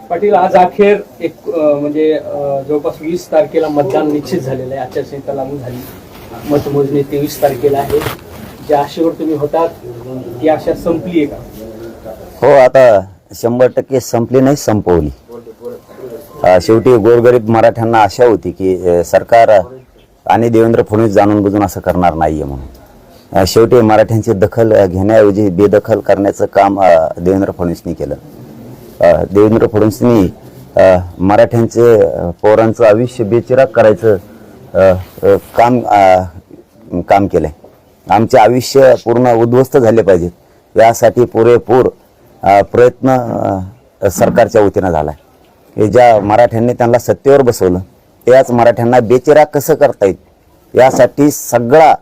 पाटील, आज अखेर एक म्हणजे जवळपास 20 तारखेला मतदान निश्चित झालेलं आहे. आचारसंहिता लागू झाली, मतमोजणी 23 तारखेला आहे. ज्या आशेवर तुम्ही होतात ती आशा संपली आहे का? हो, आता 100% संपली नाही, संपवली. शेवटी गोरगरीब मराठ्यांना आशा होती की सरकार आणि देवेंद्र फडणवीस जाणून बुजून असं करणार नाहीये म्हणून. शेवटी मराठ्यांची दखल घेण्याऐवजी बेदखल करण्याचं काम देवेंद्र फडणवीसनी केलं. देवेंद्र फडणवीसनी मराठ्यांचे पोरांचं आयुष्य बेचिराग करायचं काम केलंय. आमचे आयुष्य पूर्ण उद्ध्वस्त झाले पाहिजेत यासाठी पुरेपूर प्रयत्न सरकारच्या वतीनं झालाय. हे ज्या मराठ्यांनी त्यांना सत्तेवर बसवलं त्याच मराठ्यांना बेचिराग कसं करता येईल यासाठी सगळा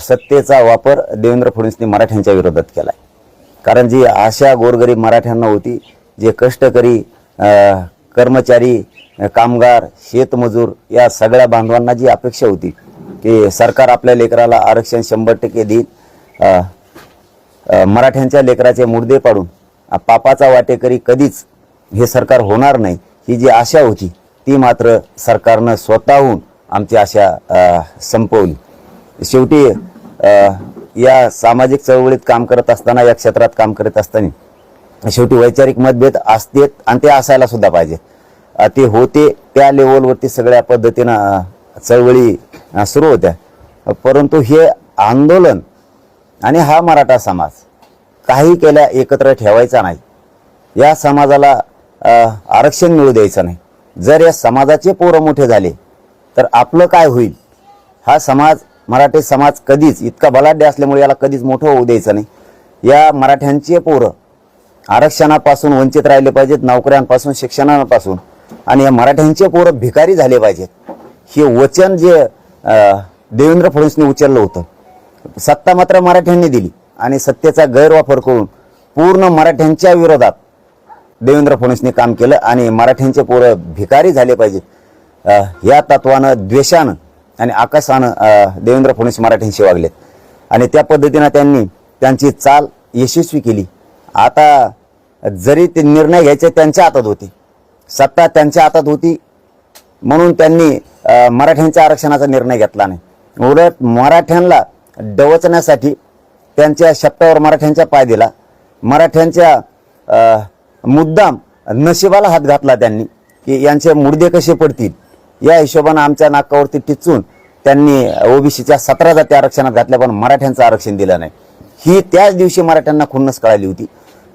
सत्तेचा वापर देवेंद्र फडणवीसनी मराठ्यांच्या विरोधात केलाय. कारण जी आशा गोरगरीब मराठ्यांना होती, जे कष्टकरी कर्मचारी, कामगार, शेतमजूर या सगळ्या बांधवांना जी अपेक्षा होती की सरकार आपल्या लेकराला आरक्षण 100% देईल, मराठ्यांच्या लेकराचे मुर्दे पाडून पापाचा वाटेकरी कधीच हे सरकार होणार नाही, ही जी आशा होती ती मात्र सरकारनं स्वतःहून आमची आशा संपवली. शेवटी या सामाजिक चळवळीत काम करत असताना, या क्षेत्रात काम करत असताना शेवटी वैचारिक मतभेद असतेत आणि ते असायला सुद्धा पाहिजे. ते होते त्या लेवलवरती सगळ्या पद्धतीनं चळवळी सुरू होत्या. परंतु हे आंदोलन आणि हा मराठा समाज काही केल्या एकत्र ठेवायचा नाही. या समाजाला आरक्षण मिळू द्यायचं नाही. जर या समाजाचे पोरं मोठे झाले तर आपलं काय होईल? हा समाज, मराठी समाज कधीच इतका बलाढ्य असल्यामुळे याला कधीच मोठं होऊ द्यायचं नाही. या मराठ्यांचे पोरं आरक्षणापासून वंचित राहिले पाहिजेत, नोकऱ्यांपासून, शिक्षणापासून, आणि या मराठ्यांचे पोरं भिकारी झाले पाहिजेत. हे वचन जे देवेंद्र फडणवीसने उचललं होतं, सत्ता मात्र मराठ्यांनी दिली आणि सत्तेचा गैरवापर करून पूर्ण मराठ्यांच्या विरोधात देवेंद्र फडणवीसने काम केलं आणि मराठ्यांचे पोरं भिकारी झाले पाहिजेत या तत्वानं, द्वेषानं आणि आकाशानं देवेंद्र फडणवीस मराठ्यांशी वागलेत आणि त्या पद्धतीनं त्यांनी त्यांची चाल यशस्वी केली. आता जरी ते निर्णय घ्यायचे त्यांच्या हातात होते, सत्ता त्यांच्या हातात होती, म्हणून त्यांनी मराठ्यांच्या आरक्षणाचा निर्णय घेतला नाही. उलट मराठ्यांना डवचण्यासाठी त्यांच्या शब्दावर मराठ्यांच्या पाय दिला. मराठ्यांच्या मुद्दाम नशिबाला हात घातला त्यांनी की यांचे मुर्दे कसे पडतील या हिशोबानं आमच्या नाकावरती टिचून त्यांनी ओबीसीच्या 17 जाती आरक्षणात घातल्या, पण मराठ्यांचं आरक्षण दिलं नाही. ही त्याच दिवशी मराठ्यांना खुन्नस कळाली होती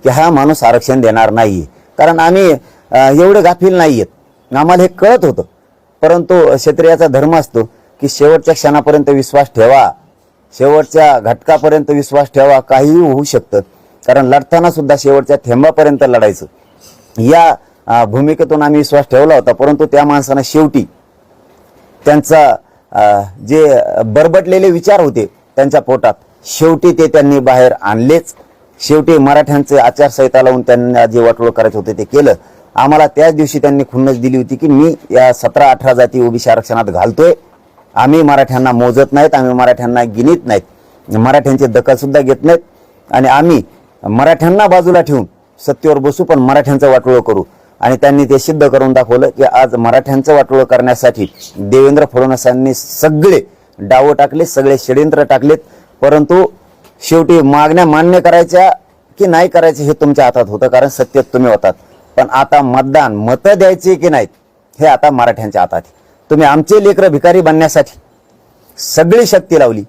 की हा माणूस आरक्षण देणार नाहीये. कारण आम्ही एवढे गाफील नाहीयेत, आम्हाला हे कळत होतं. परंतु क्षत्रियाचा धर्म असतो की शेवटच्या क्षणापर्यंत विश्वास ठेवा, शेवटच्या घटकापर्यंत विश्वास ठेवा, काहीही होऊ शकतं. कारण लढताना सुद्धा शेवटच्या थेंबापर्यंत लढायचं या भूमिकेतून आम्ही विश्वास ठेवला होता. परंतु त्या माणसानं शेवटी त्यांचा जे बरबटलेले विचार होते त्यांच्या पोटात, शेवटी ते त्यांनी बाहेर आणलेच. शेवटी मराठ्यांचे आचारसंहिता लावून त्यांना जे वाटोळ करायचं होते ते केलं. आम्हाला त्याच दिवशी त्यांनी खुन्नस दिली होती की मी या 17-18 जाती ओबीसी आरक्षणात घालतोय, आम्ही मराठ्यांना मोजत नाहीत, आम्ही मराठ्यांना गिनीत नाहीत, मराठ्यांची दखल सुद्धा घेत नाहीत आणि आम्ही मराठ्यांना बाजूला ठेवून सत्तेवर बसू, पण मराठ्यांचं वाटोळं करू. आणि त्यांनी ते सिद्ध करून दाखवलं की आज मराठ्यांचं वाटोळं करण्यासाठी देवेंद्र फडणवीसांनी सगळे डाव टाकले, सगळे षड्यंत्र टाकलेत. परंतु शेवटी मागण्या मान्य करायच्या की नाही करायचे हे तुमच्या हातात होतं, कारण सत्तेत तुम्ही होतात. पण आता मतदान, मतं द्यायचे की नाहीत हे आता मराठ्यांच्या हातात आहे. तुम्ही आमचे लेकरं भिकारी बनण्यासाठी सगळी शक्ती लावली.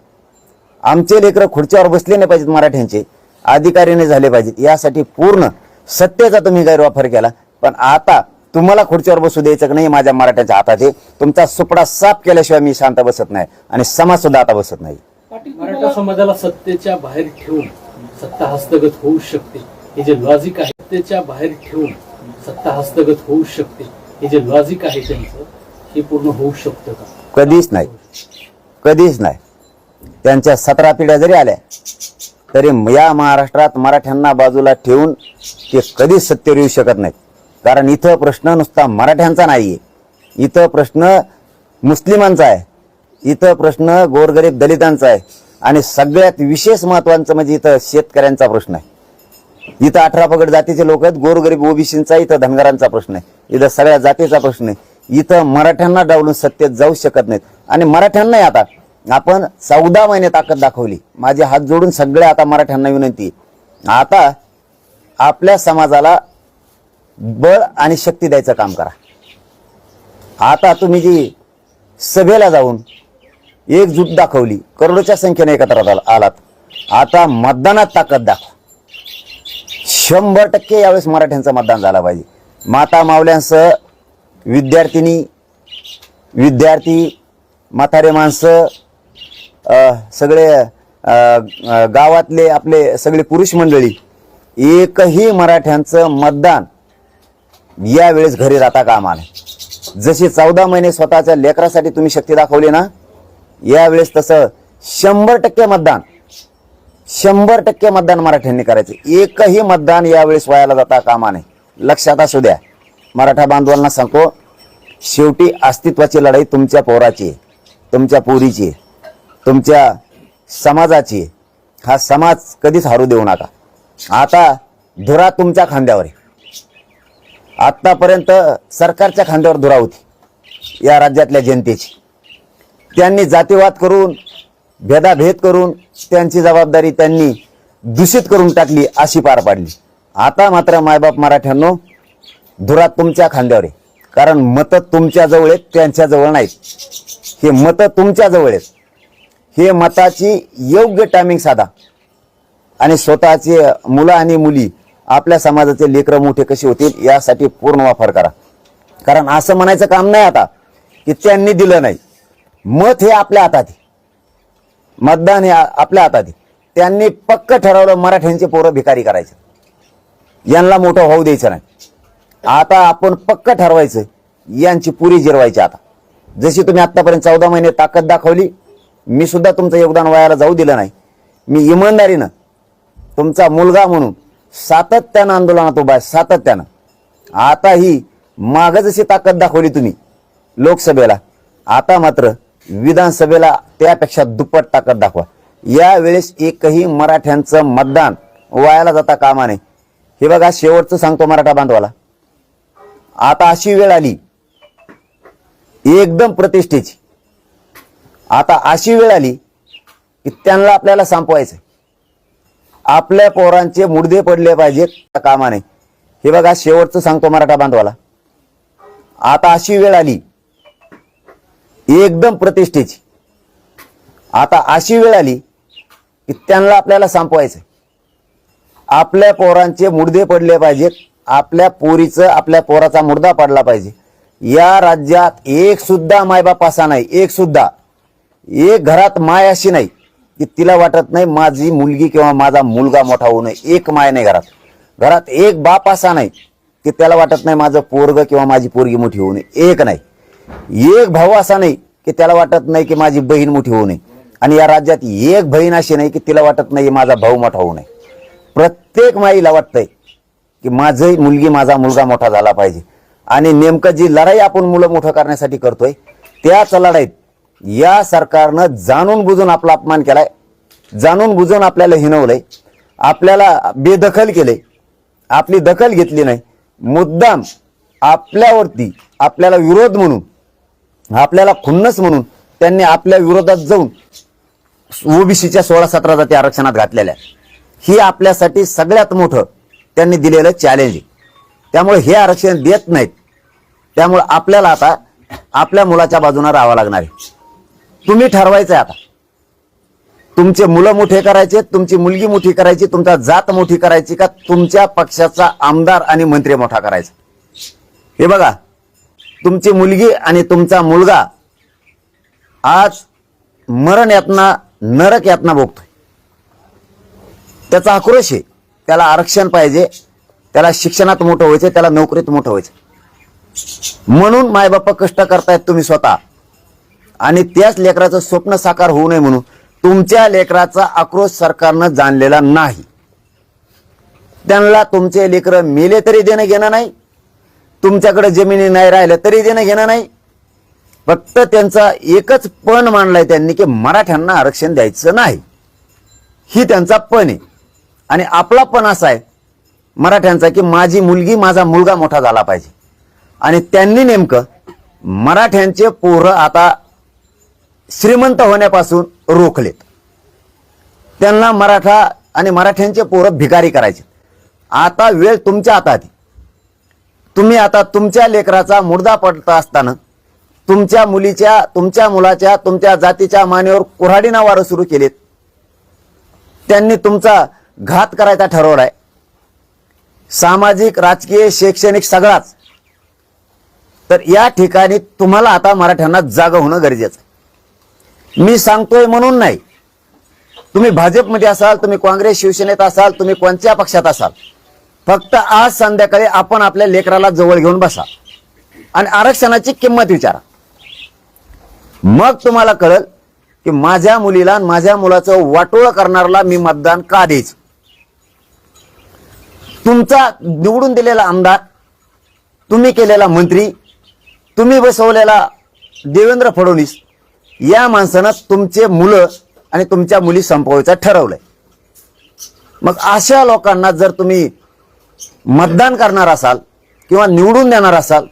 आमचे लेकरं खुर्चीवर बसले नाही पाहिजेत, मराठ्यांचे अधिकारीने झाले पाहिजेत, यासाठी पूर्ण सत्तेचा तुम्ही गैरवापर केला. पण आता तुम्हाला खुर्चीवर बसू द्यायचं नाही, माझ्या मराठ्याच्या हातात आहे. तुमचा सुपडा साफ केल्याशिवाय मी शांत बसत नाही आणि समाज सुद्धा आता बसत नाही. मराठा समाजाला सत्तेच्या बाहेर ठेवून सत्ता हस्तगत होऊ शकते हे जे लॉजिक आहे, सत्तेच्या बाहेर ठेवून सत्ता हस्तगत होऊ शकते हे जे लॉजिक आहे त्यांचं, हे पूर्ण होऊ शकतं का? कधीच नाही, कधीच नाही. त्यांच्या 17 पिढ्या जरी आल्या तरी या महाराष्ट्रात मराठ्यांना बाजूला ठेवून ते कधीच सत्तेवर येऊ शकत नाहीत. कारण इथं प्रश्न नुसता मराठ्यांचा नाहीये, इथं प्रश्न मुस्लिमांचा आहे, इथं प्रश्न गोरगरीब दलितांचा आहे आणि सगळ्यात विशेष महत्वाचं म्हणजे इथं शेतकऱ्यांचा प्रश्न आहे. इथं 18 पगड जातीचे लोक आहेत, गोरगरीब ओबीसींचा इथं धनगरांचा प्रश्न आहे, इथं सगळ्या जातीचा प्रश्न आहे. इथं मराठ्यांना डावलून सत्तेत जाऊ शकत नाहीत. आणि मराठ्यांनाही आता आपण 14 महिने ताकद दाखवली. माझे हात जोडून सगळ्या आता मराठ्यांना विनंती आहे, आता आपल्या समाजाला बळ आणि शक्ती द्यायचं काम करा. आता तुम्ही जी सभेला जाऊन एकजूट दाखवली, करोडोच्या संख्येने एकत्र आलात, आता मतदानात ताकद दाखवा. 100% यावेळेस मराठ्यांचं मतदान झालं पाहिजे. माता मावल्यांसह विद्यार्थिनी, विद्यार्थी, म्हातारे माणसं, सगळे गावातले आपले सगळे पुरुष मंडळी, एकही मराठ्यांचं मतदान यावेळेस घरी राहता कामा नये. जशी 14 महिने स्वतःच्या लेकरासाठी तुम्ही शक्ती दाखवली ना, यावेळेस तसं 100% मतदान, 100% मतदान मराठ्यांनी करायचं. एकही मतदान यावेळेस वायाला जाता कामा नये. लक्षात असू द्या. मराठा बांधवांना सांगतो, शेवटी अस्तित्वाची लढाई तुमच्या पोराची, तुमच्या पोरीची, तुमच्या समाजाची. हा समाज कधीच हारू देऊ नका. आता धुरा तुमच्या खांद्यावर आहे. आतापर्यंत सरकारच्या खांद्यावर धुरा होती या राज्यातल्या जनतेची. त्यांनी जातीवाद करून, भेदाभेद करून त्यांची जबाबदारी त्यांनी दूषित करून टाकली, अशी पार पाडली. आता मात्र मायबाप मराठ्यांनो, धुरा तुमच्या खांद्यावर आहे. कारण मतं तुमच्या जवळ आहेत, त्यांच्या जवळ नाहीत. हे मतं तुमच्या जवळ आहेत. हे मताची योग्य टायमिंग साधा आणि स्वतःचे मुलं आणि मुली, आपल्या समाजाचे लेकरं मोठे कसे होतील यासाठी पूर्ण वापर करा. कारण असं म्हणायचं काम नाही आता की त्यांनी दिलं नाही. मत हे आपल्या हातात आहे, मतदान हे आपल्या हातात आहे. त्यांनी पक्क ठरवलं मराठ्यांचे पोरं भिकारी करायचे, यांना मोठं होऊ द्यायचं नाही. आता आपण पक्क ठरवायचं, यांची पुरी जिरवायची. आता जशी तुम्ही आतापर्यंत 14 महिने ताकद दाखवली, मी सुद्धा तुमचं योगदान वायाला जाऊ दिलं नाही. मी इमानदारीनं तुमचा मुलगा म्हणून सातत्यानं आंदोलनात उभा आहे, सातत्यानं. आता ही मागं जशी ताकद दाखवली तुम्ही लोकसभेला, आता मात्र विधानसभेला त्यापेक्षा दुप्पट ताकद दाखवा. यावेळेस एकही मराठ्यांचं मतदान वायाला जाता कामा नये. हे बघा, शेवटचं सांगतो मराठा बांधवाला, आता अशी वेळ आली एकदम प्रतिष्ठेची. आता अशी वेळ आली की त्यांना आपल्याला संपवायचं. आपल्या पोरांचे मुडदे पडले पाहिजेत कामा नये. हे बघा, शेवटचं सांगतो मराठा बांधवाला, आता अशी वेळ आली एकदम प्रतिष्ठेची. आता अशी वेळ आली की त्यांना आपल्याला संपवायचं. आपल्या पोरांचे मुडदे पडले पाहिजेत, आपल्या पोरीचं, आपल्या पोराचा मुर्दा पडला पाहिजे. या राज्यात एक सुद्धा मायबाप असा नाही, एक सुद्धा, एक घरात माय अशी नाही की तिला वाटत नाही माझी मुलगी किंवा माझा मुलगा मोठा होऊ नये. एक माय नाही घरात. घरात एक बाप असा नाही की त्याला वाटत नाही माझं पोरग किंवा माझी पोरगी मोठी होऊ नये. एक नाही. एक भाऊ असा नाही की त्याला वाटत नाही की माझी बहीण मोठी होऊ नये. आणि या राज्यात एक बहीण अशी नाही की तिला वाटत नाही माझा भाऊ मोठा होऊ नये. प्रत्येक माईला वाटतंय की माझी मुलगी, माझा मुलगा मोठा झाला पाहिजे. आणि नेमकं जी लढाई आपण मुलं मोठं करण्यासाठी करतोय, त्याच लढाईत या सरकारनं जाणून बुजून आपला अपमान केलाय, जाणून बुजून आपल्याला हिणवलंय, आपल्याला बेदखल केलंय, आपली दखल घेतली नाही. मुद्दाम आपल्यावरती, आपल्याला विरोध म्हणून, आपल्याला खुन्नस म्हणून त्यांनी आपल्या विरोधात जाऊन ओबीसीच्या 16-17 जाती आरक्षणात घातलेल्या. ही आपल्यासाठी सगळ्यात मोठं त्यांनी दिलेलं चॅलेंज आहे. त्यामुळे हे आरक्षण देत नाहीत. त्यामुळे आपल्याला आता आपल्या मुलाच्या बाजूने राहावं लागणार आहे. तुम्ही ठरवायचंय आता, तुमचे मुलं मोठे करायचे, तुमची मुलगी मोठी करायची, तुमचा जात मोठी करायची, का तुमच्या पक्षाचा आमदार आणि मंत्री मोठा करायचा. हे बघा, तुमची मुलगी आणि तुमचा मुलगा आज मरण यातना, नरक यातना भोगतोय. त्याचा आक्रोश आहे. त्याला आरक्षण पाहिजे, त्याला शिक्षणात मोठं व्हायचं, त्याला नोकरीत मोठं व्हायचं. म्हणून मायबाप कष्ट करतायत तुम्ही स्वतः. आणि त्याच लेकराचं स्वप्न साकार होऊ नये म्हणून तुमच्या लेकराचा आक्रोश सरकारनं जाणलेला नाही. त्यांना तुमचे लेकर मेले तरी देणं घेणं नाही, तुमच्याकडे जमिनी नाही राहिल्या तरी देणं घेणं नाही. फक्त त्यांचा एकच पण मांडलाय त्यांनी की मराठ्यांना आरक्षण द्यायचं नाही. ही त्यांचा पण आहे. आणि आपला पण असा आहे मराठ्यांचा की माझी मुलगी माझा मुलगा मोठा झाला पाहिजे. आणि त्यांनी नेमकं मराठ्यांचे पोरं आता श्रीमंत होण्यापासून रोखलेत. त्यांना मराठा आणि मराठ्यांचे पोरं भिकारी करायचे. आता वेळ तुमच्या हातात आहे. तुम्ही आता तुमच्या लेकराचा मुर्दा पडत असताना तुमच्या मुलीच्या, तुमच्या मुलाच्या, तुमच्या जातीच्या मानेवर कुऱ्हाडी नावार सुरू केलेत. त्यांनी तुमचा घात करायचा ठरवलाय. सामाजिक, राजकीय, शैक्षणिक सगळाच. तर या ठिकाणी तुम्हाला आता मराठ्यांना जागा होणं गरजेचं आहे. मी सांगतोय म्हणून नाही. तुम्ही भाजपमध्ये असाल, तुम्ही काँग्रेस शिवसेनेत असाल, तुम्ही कोणत्या पक्षात असाल, फक्त आज संध्याकाळी आपण आपल्या लेकराला जवळ घेऊन बसा आणि आरक्षणाची किंमत विचारा. मग तुम्हाला कळेल की माझ्या मुलीला आणि माझ्या मुलाचं वाटोळं करणाऱ्याला मी मतदान का द्यायचं. तुमचा निवडून दिलेला आमदार, तुम्ही केलेला मंत्री, तुम्ही बसवलेला देवेंद्र फडणवीस या माणसानं तुमचे मुलं आणि तुमच्या मुली संपवायचं ठरवलंय. मग अशा लोकांना जर तुम्ही मतदान करणार असाल किंवा निवडून देणार असाल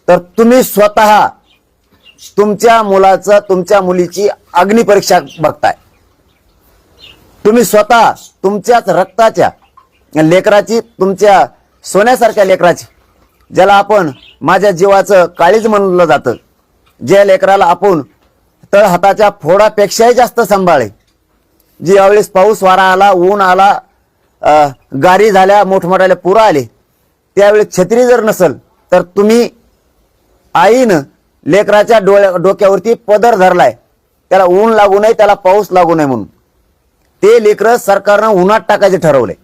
तर तुम्ही स्वतः तुमच्या मुलाचं, तुमच्या मुलीची अग्निपरीक्षा बघताय. तुम्ही स्वतः तुमच्याच रक्ताच्या लेकराची, तुमच्या सोन्यासारख्या लेकराची, ज्याला आपण माझ्या जीवाचं काळीज म्हणलं जातं, ज्या लेकराला आपण तळहाताच्या फोडापेक्षाही जास्त सांभाळे, जी यावेळेस पाऊस वारा आला, ऊन आला, गारी झाल्या, मोठमोठ्याला पुरं आले, त्यावेळेस छत्री जर नसल तर तुम्ही आईनं लेकराच्या डोक्यावरती पदर धरलाय, त्याला ऊन लागू नये, त्याला पाऊस लागू नये म्हणून. ते लेकरं सरकारनं उन्हात टाकायचे ठरवले.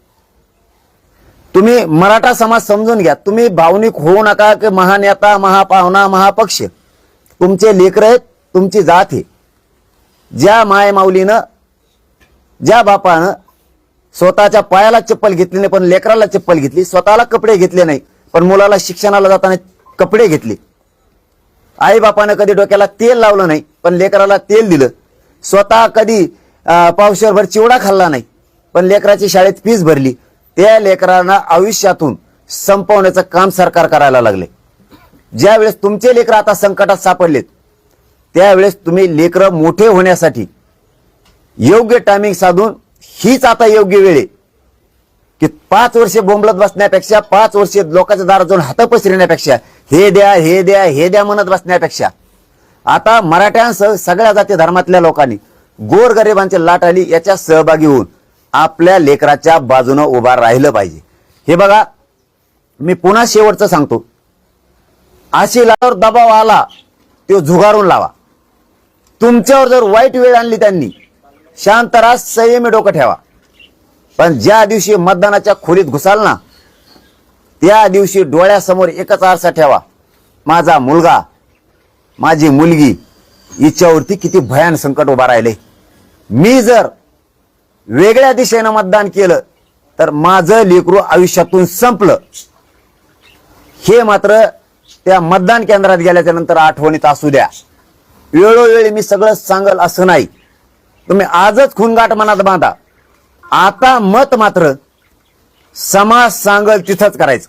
तुम्ही मराठा समाज समजून घ्या. तुम्ही भावनिक होऊ नका की महानेता, महापावना, महापक्ष तुमचे लेकरं आहेत, तुमची जात आहे. ज्या माय माऊलीनं, ज्या बापानं स्वतःच्या पायाला चप्पल घेतली नाही पण लेकराला चप्पल घेतली, स्वतःला कपडे घेतले नाही पण मुलाला शिक्षणाला जाताना कपडे घेतले, आई बापानं कधी डोक्याला तेल लावलं नाही पण लेकराला तेल दिलं, स्वतः कधी पावशेरभर चिवडा खाल्ला नाही पण लेकराची शाळेत फीस भरली, त्या लेकरांना आयुष्यातून संपवण्याचं काम सरकार करायला लागले. ज्यावेळेस तुमचे लेकर आता संकटात सापडलेत त्यावेळेस तुम्ही लेकरं मोठे होण्यासाठी योग्य टायमिंग साधून, हीच आता योग्य वेळ आहे की 5 वर्षे बोंबलत बसण्यापेक्षा, 5 वर्षे लोकांच्या दारात जाऊन हात पसरण्यापेक्षा, हे द्या, हे द्या, हे द्या म्हणत बसण्यापेक्षा आता मराठ्यांसह सगळ्या जाती धर्मातल्या लोकांनी गोरगरिबांची लाट आली याच्या सहभागी होऊन आपल्या लेकराच्या बाजूनं उभा राहिलं पाहिजे. हे बघा, मी पुन्हा शेवटचं सांगतो, अशी लावर दबाव आला तो झुगारून लावा. तुमच्यावर जर वाईट वेळ आणली त्यांनी, शांत राहा, संयमी डोकं ठेवा. पण ज्या दिवशी मतदानाच्या खोलीत घुसाल ना त्या दिवशी डोळ्यासमोर एकच आरसा ठेवा, माझा मुलगा, माझी मुलगी, हिच्यावरती किती भयान संकट उभा राहिले. मी जर वेगळ्या दिशेनं मतदान केलं तर माझं लेकरू आयुष्यातून संपलं. हे मात्र त्या मतदान केंद्रात गेल्याच्या नंतर आठवणीत असू द्या. वेळोवेळी मी सगळं सांगल असं नाही. तुम्ही आजच खूनगाठ मनात बांधा. आता मत मात्र समाज सांगल तिथंच करायचं.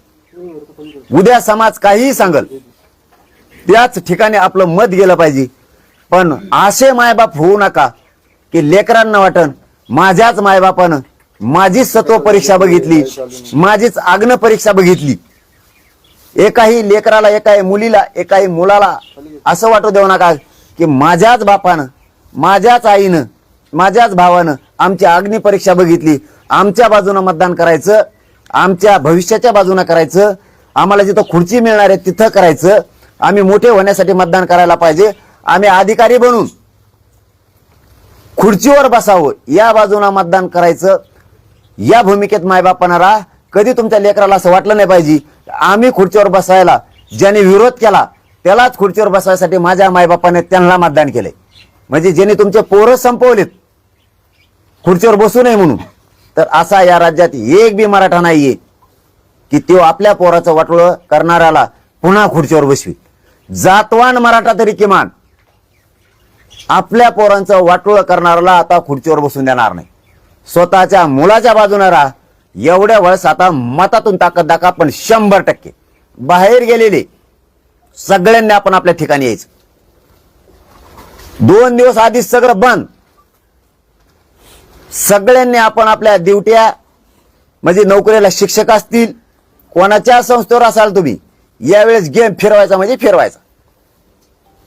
उद्या समाज काहीही सांगल त्याच ठिकाणी आपलं मत गेलं पाहिजे. पण असे मायबाप होऊ नका की लेकरांना वाटन माझ्याच मायबापानं माझीच सत्व परीक्षा बघितली, माझीच आग्न परीक्षा बघितली. एकाही लेकराला, एकाही मुलीला, एकाही मुलाला असं वाटू देऊ नका की माझ्याच बापानं, माझ्याच आईनं, माझ्याच भावानं आमची अग्नी परीक्षा बघितली, आमच्या बाजूनं मतदान करायचं, आमच्या भविष्याच्या बाजूनं करायचं, आम्हाला जिथं खुर्ची मिळणार आहे तिथं करायचं, आम्ही मोठे होण्यासाठी मतदान करायला पाहिजे, आम्ही अधिकारी बनून खुर्चीवर बसावं या बाजूनं मतदान करायचं. या भूमिकेत मायबापांना राहा. कधी तुमच्या लेकराला असं वाटलं नाही पाहिजे आम्ही खुर्चीवर बसायला, ज्याने विरोध केला त्यालाच खुर्चीवर बसायसाठी माझ्या मायबापाने त्यांना मतदान केलंय. म्हणजे ज्याने तुमचे पोरं संपवलेत खुर्चीवर बसू नये म्हणून, तर असा या राज्यात एक बी मराठा नाहीये की तो आपल्या पोराचं वाटोळं करणाऱ्याला पुन्हा खुर्चीवर बसवी. जातवान मराठा तरी किमान आपल्या पोरांचं वाटोळं करणाऱ्याला आता खुर्चीवर बसून देणार नाही. स्वतःच्या मुलाच्या बाजूने राहा. एवढ्या वेळेस आता मतातून ताकद दाखवा, पण 100% बाहेर गेलेले सगळ्यांनी आपण आपल्या ठिकाणी यायचं. 2 दिवस आधीच सगळं बंद. सगळ्यांनी आपण आपल्या ड्युट्या, म्हणजे नोकरीला शिक्षक असतील, कोणाच्या संस्थेवर असाल तुम्ही, यावेळेस गेम फिरवायचा म्हणजे फिरवायचा.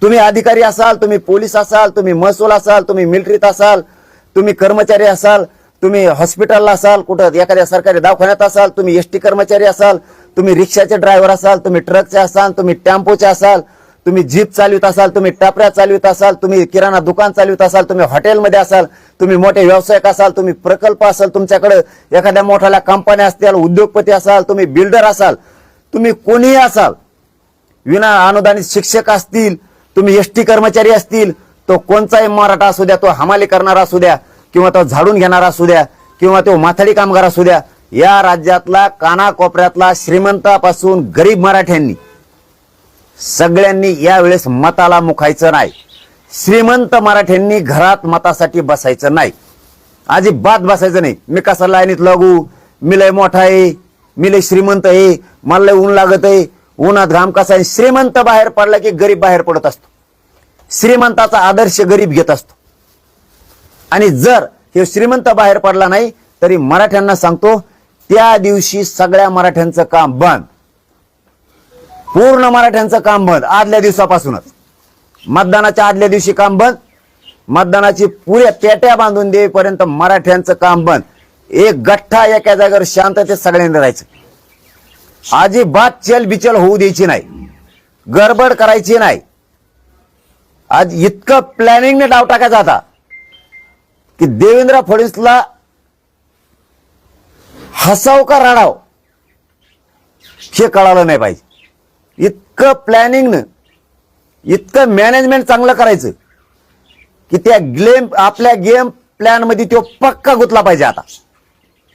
तुम्ही अधिकारी असाल, तुम्ही पोलीस असाल, तुम्ही महसूल असाल, तुम्ही मिलिटरीत असाल, तुम्ही कर्मचारी असाल, तुम्ही हॉस्पिटलला असाल, कुठं एखाद्या सरकारी दवाखान्यात असाल, तुम्ही एसटी कर्मचारी असाल, तुम्ही रिक्षाचे ड्रायव्हर असाल, तुम्ही ट्रकचे असाल, तुम्ही टेम्पोचे असाल, तुम्ही जीप चालवित असाल, तुम्ही टपऱ्या चालवित असाल, तुम्ही किराणा दुकान चालवित असाल, तुम्ही हॉटेलमध्ये असाल, तुम्ही मोठे व्यावसायिक असाल, तुम्ही प्रकल्प असाल, तुमच्याकडे एखाद्या मोठ्या कंपन्या असतील, उद्योगपती असाल, तुम्ही बिल्डर असाल, तुम्ही कोणीही असाल, विना अनुदानित शिक्षक असतील, तुम्ही एसटी कर्मचारी असतील, तो कोणताही मराठा असू द्या, तो हमाली करणारा असू द्या, किंवा तो झाडून घेणारा असू द्या, किंवा तो माथाडी कामगार असू द्या, या राज्यातला कानाकोपऱ्यातला श्रीमंतापासून गरीब मराठ्यांनी सगळ्यांनी यावेळेस मताला मुखायचं नाही. श्रीमंत मराठ्यांनी घरात मतासाठी बसायचं नाही, अजिबात बसायचं नाही. मी कसा लाईनीत लागू, मी लय मोठा आहे, मी लय श्रीमंत आहे, मला लय ऊन लागत आहे, उन्हात घाम कसा आहे. श्रीमंत बाहेर पडला की गरीब बाहेर पडत असतो. श्रीमंताचा आदर्श गरीब घेत असतो. आणि जर हे श्रीमंत बाहेर पडला नाही तरी मराठ्यांना सांगतो, त्या दिवशी सगळ्या मराठ्यांचं काम बंद, पूर्ण मराठ्यांचं काम बंद. आदल्या दिवसापासूनच, मतदानाच्या आदल्या दिवशी काम बंद, मतदानाची पुऱ्या पेट्या बांधून देईपर्यंत मराठ्यांचं काम बंद. एक गठ्ठा एका जागेवर शांततेत सगळ्यांनी राहायचं. अजिबात चलबिचल होऊ द्यायची नाही, गडबड करायची नाही. आज इतकं प्लॅनिंगने डाव टाकायचा आता की देवेंद्र फडणवीसला हसाव का रडाव हे कळालं नाही पाहिजे. इतकं प्लॅनिंगनं, इतकं मॅनेजमेंट चांगलं करायचं की त्या आपल्या गेम प्लॅन मध्ये तो पक्का गुंतला पाहिजे. आता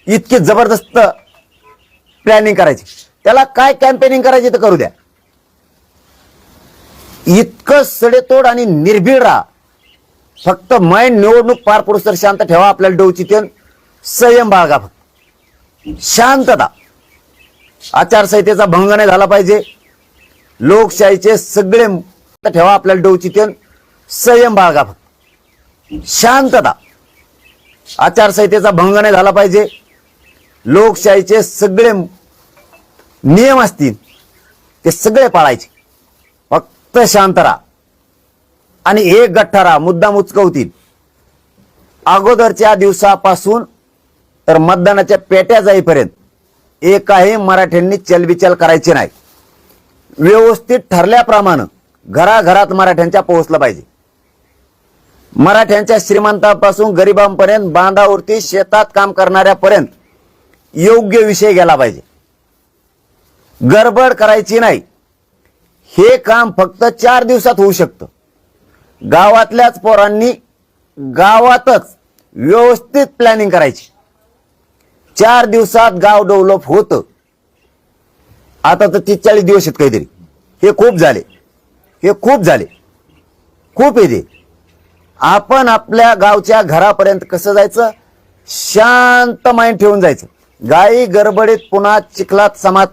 इतकी जबरदस्त प्लॅनिंग करायची, त्याला काय कॅम्पेनिंग करायची तर करू द्या. इतकं सडेतोड आणि निर्भीड राहा. फक्त माइंड निवडणूक पार पडूस तर शांत ठेवा. आपल्याला डोची ते संयम बाळगा, फक्त शांतता. आचारसंहितेचा भंग नाही झाला पाहिजे. लोकशाहीचे सगळे ठेवा. आपल्याला डोची ते संयम बाळगा, फक्त शांतता. आचारसंहितेचा भंग नाही झाला पाहिजे. लोकशाहीचे सगळे नियम असतील ते सगळे पाळायचे. फक्त शांत राहा आणि एक गठ्ठा राहा. मुद्दा मुचकवतील अगोदरच्या दिवसापासून तर मतदानाच्या पेट्या जाईपर्यंत एकाही मराठ्यांनी चलबिचल करायची नाही. व्यवस्थित ठरल्याप्रमाणे घराघरात मराठ्यांच्या पोहोचलं पाहिजे. मराठ्यांच्या श्रीमंतापासून गरिबांपर्यंत, बांधावरती शेतात काम करणाऱ्यापर्यंत योग्य विषय गेला पाहिजे. गडबड करायची नाही. हे काम फक्त 4 दिवसात होऊ शकतं. गावातल्याच पोरांनी गावातच व्यवस्थित प्लॅनिंग करायची. 4 दिवसात गाव डेव्हलप होतं. आता तर 30-40 दिवस आहेत काहीतरी. हे खूप झाले, हे खूप झाले, खूप येते. आपण आपल्या गावच्या घरापर्यंत कसं जायचं, शांत माइंड ठेवून जायचं. गाई गडबडीत पुन्हा चिखलात समात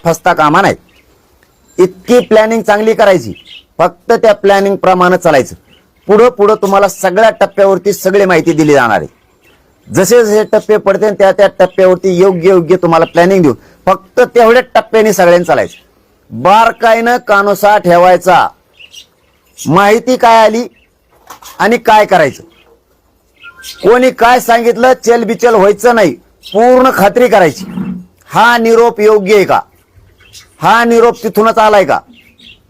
फसता कामा नाही. इतकी प्लॅनिंग चांगली करायची. फक्त त्या प्लॅनिंग प्रमाणे चालायचं. पुढं पुढं तुम्हाला सगळ्या टप्प्यावरती सगळी माहिती दिली जाणार आहे. जसे जसे टप्पे पडते त्या त्या टप्प्यावरती योग्य योग्य तुम्हाला प्लॅनिंग देऊ. फक्त तेवढ्या टप्प्याने सगळ्यांनी चालायचं. बारकाईनं कानोसा ठेवायचा. माहिती काय आली आणि काय करायचं, कोणी काय सांगितलं चलबिचल व्हायचं नाही. पूर्ण खात्री करायची. हा निरोप योग्य आहे का, हा निरोप तिथूनच आलाय का,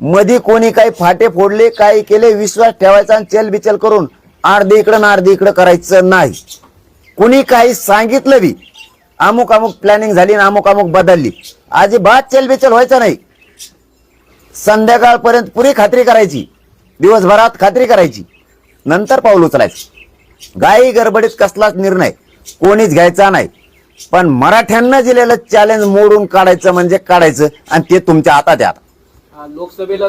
मध्ये कोणी काही फाटे फोडले, काही केले, विश्वास ठेवायचा आणि चलबिचल करून अर्धे इकडं ना अर्धे इकडं करायचं नाही. कुणी काही सांगितलं बी, अमुक अमुक प्लॅनिंग झाली आणि अमुक अमुक बदलली, अजिबात चलबिचल व्हायचं नाही. संध्याकाळपर्यंत पुरी खात्री करायची, दिवसभरात खात्री करायची, नंतर पाऊल उचलायचं. गाई गडबडीत कसलाच निर्णय कोणीच घ्यायचा नाही. पण मराठ्यांना दिलेलं चॅलेंज मोडून काढायचं म्हणजे काढायचं, आणि ते तुमच्या हातात आहे. आता लोकसभेला